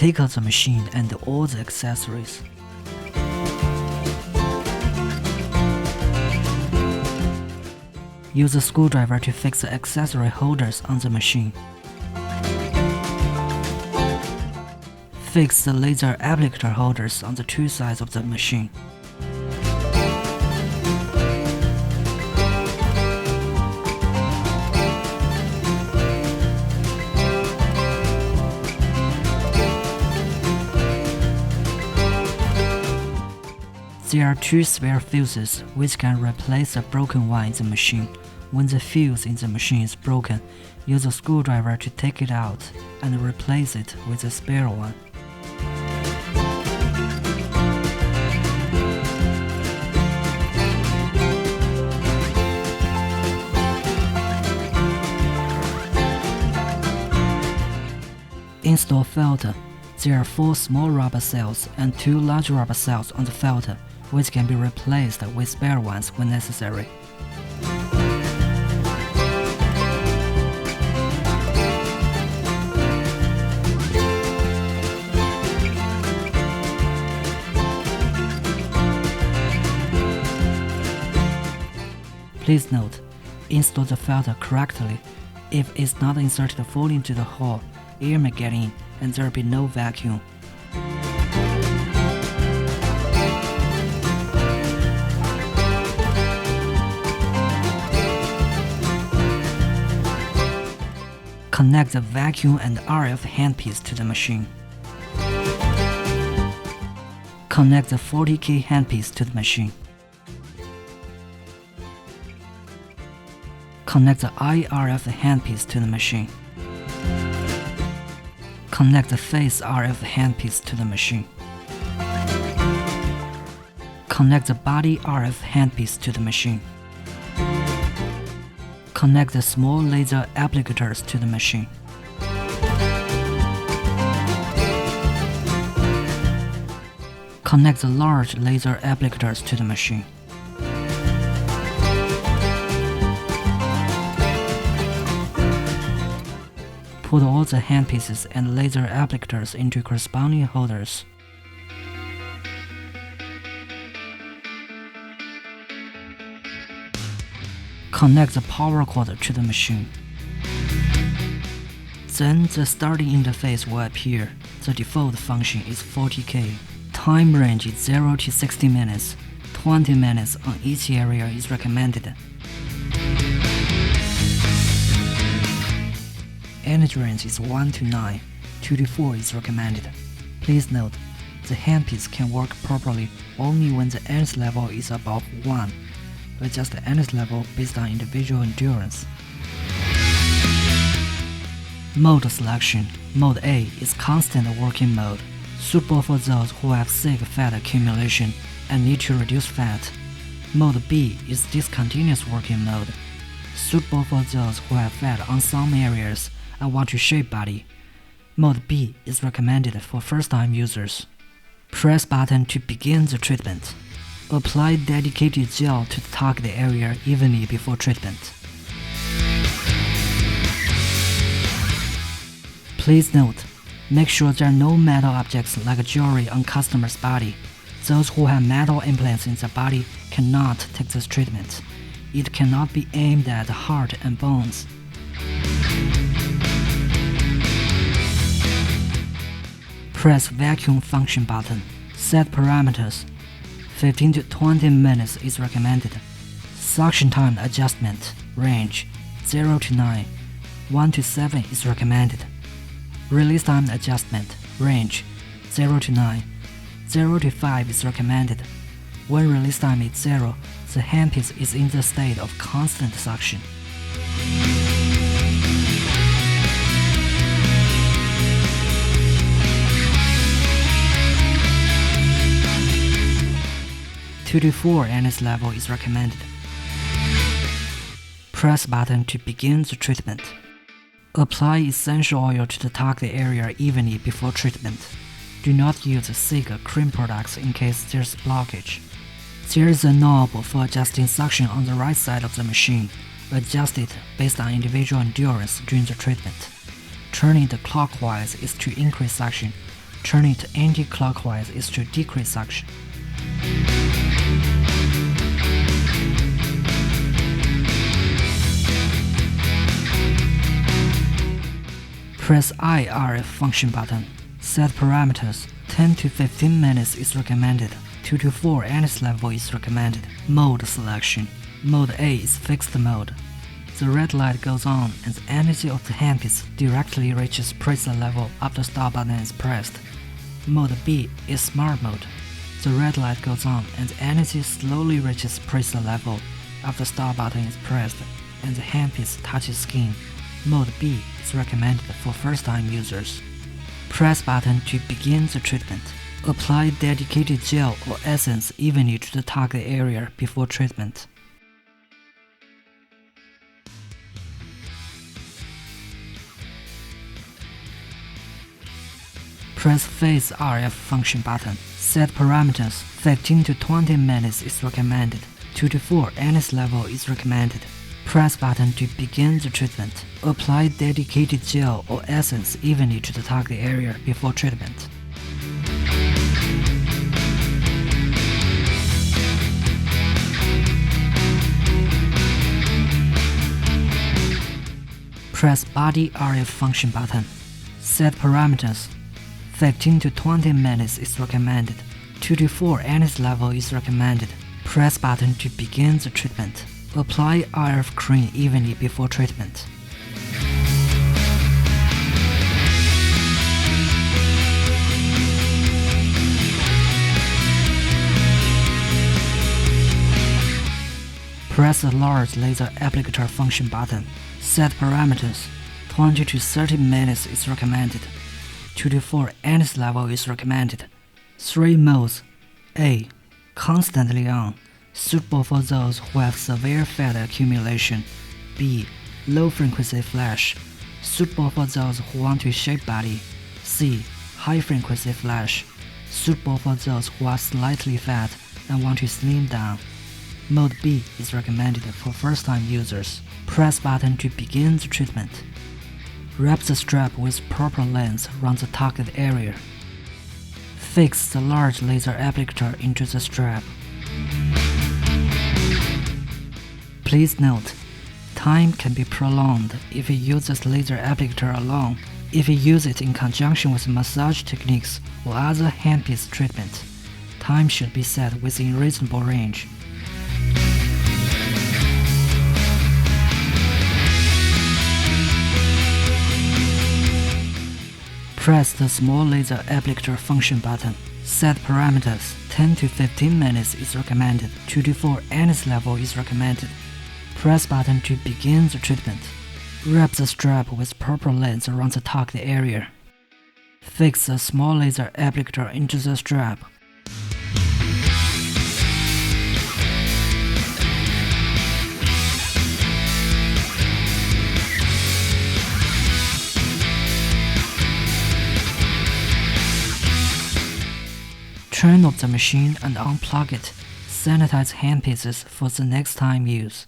Take out the machine and all the accessories. Use a screwdriver to fix the accessory holders on the machine. Fix the laser applicator holders on the two sides of the machine. There are two spare fuses which can replace the broken one in the machine. When the fuse in the machine is broken, use a screwdriver to take it out and replace it with a spare one. Install filter. There are 4 small rubber cells and 2 large rubber cells on the filter, which can be replaced with spare ones when necessary. Please note, install the filter correctly. If it's not inserted fully into the hole, air may get in and there will be no vacuum. Connect the vacuum and RF handpiece to the machine. Connect the 40K handpiece to the machine. Connect the IRF handpiece to the machine. Connect the phase RF handpiece to the machine. Connect the body RF handpiece to the machine. Connect the small laser applicators to the machine. Connect the large laser applicators to the machine. Put all the handpieces and laser applicators into corresponding holders. Connect the power cord to the machine. Then the starting interface will appear. The default function is 40K. Time range is 0 to 60 minutes. 20 minutes on each area is recommended. Energy range is 1 to 9, 2 to 4 is recommended. Please note, the handpiece can work properly only when the energy level is above 1. Adjust the energy level based on individual endurance. Mode selection. Mode A is constant working mode, suitable for those who have sick fat accumulation and need to reduce fat. Mode B is discontinuous working mode, suitable for those who have fat on some areas and want to shape body. Mode B is recommended for first-time users. Press button to begin the treatment. Apply dedicated gel to the target area evenly before treatment. Please note, make sure there are no metal objects like jewelry on customer's body. Those who have metal implants in their body cannot take this treatment. It cannot be aimed at the heart and bones. Press vacuum function button. Set parameters. 15 to 20 minutes is recommended. Suction time adjustment. Range 0 to 9. 1 to 7 is recommended. Release time adjustment. Range 0 to 9. 0 to 5 is recommended. When release time is 0, the handpiece is in the state of constant suction. Two to 4 energy level is recommended. Press button to begin the treatment. Apply essential oil to the target area evenly before treatment. Do not use thick cream products in case there's blockage. There is a knob for adjusting suction on the right side of the machine. Adjust it based on individual endurance during the treatment. Turning it clockwise is to increase suction. Turning it anti-clockwise is to decrease suction. Press IRF function button. Set parameters. 10 to 15 minutes is recommended. 2 to 4 NS level is recommended. Mode selection. Mode A is fixed mode. The red light goes on and the energy of the handpiece directly reaches preset level after start button is pressed. Mode B is smart mode. The red light goes on and the energy slowly reaches preset level after start button is pressed and the handpiece touches skin. Mode B is recommended for first-time users. Press button to begin the treatment. Apply dedicated gel or essence evenly to the target area before treatment. Press Phase RF function button. Set parameters. 15 to 20 minutes is recommended. 2 to 4 NS level is recommended. Press button to begin the treatment. Apply dedicated gel or essence evenly to the target area before treatment. Press Body RF function button. Set parameters. 15 to 20 minutes is recommended. 2 to 4 NS level is recommended. Press button to begin the treatment. Apply RF cream evenly before treatment. Press the large laser applicator function button. Set parameters. 20 to 30 minutes is recommended. 2 to 4 NS level is recommended. 3 modes. A. Constantly on, suitable for those who have severe fat accumulation. B. Low frequency flash, suitable for those who want to shape body. C. High frequency flash, suitable for those who are slightly fat and want to slim down. Mode B is recommended for first-time users. Press button to begin the treatment. Wrap the strap with proper length around the target area. Fix the large laser applicator into the strap. Please note, time can be prolonged if you use this laser applicator alone. If you use it in conjunction with massage techniques or other handpiece treatment, time should be set within reasonable range. Press the small laser applicator function button. Set parameters. 10 to 15 minutes is recommended. 2 to 4 NS level is recommended. Press button to begin the treatment. Wrap the strap with proper length around the target area. Fix the small laser applicator into the strap. Turn off the machine and unplug it. Sanitize handpieces for the next time use.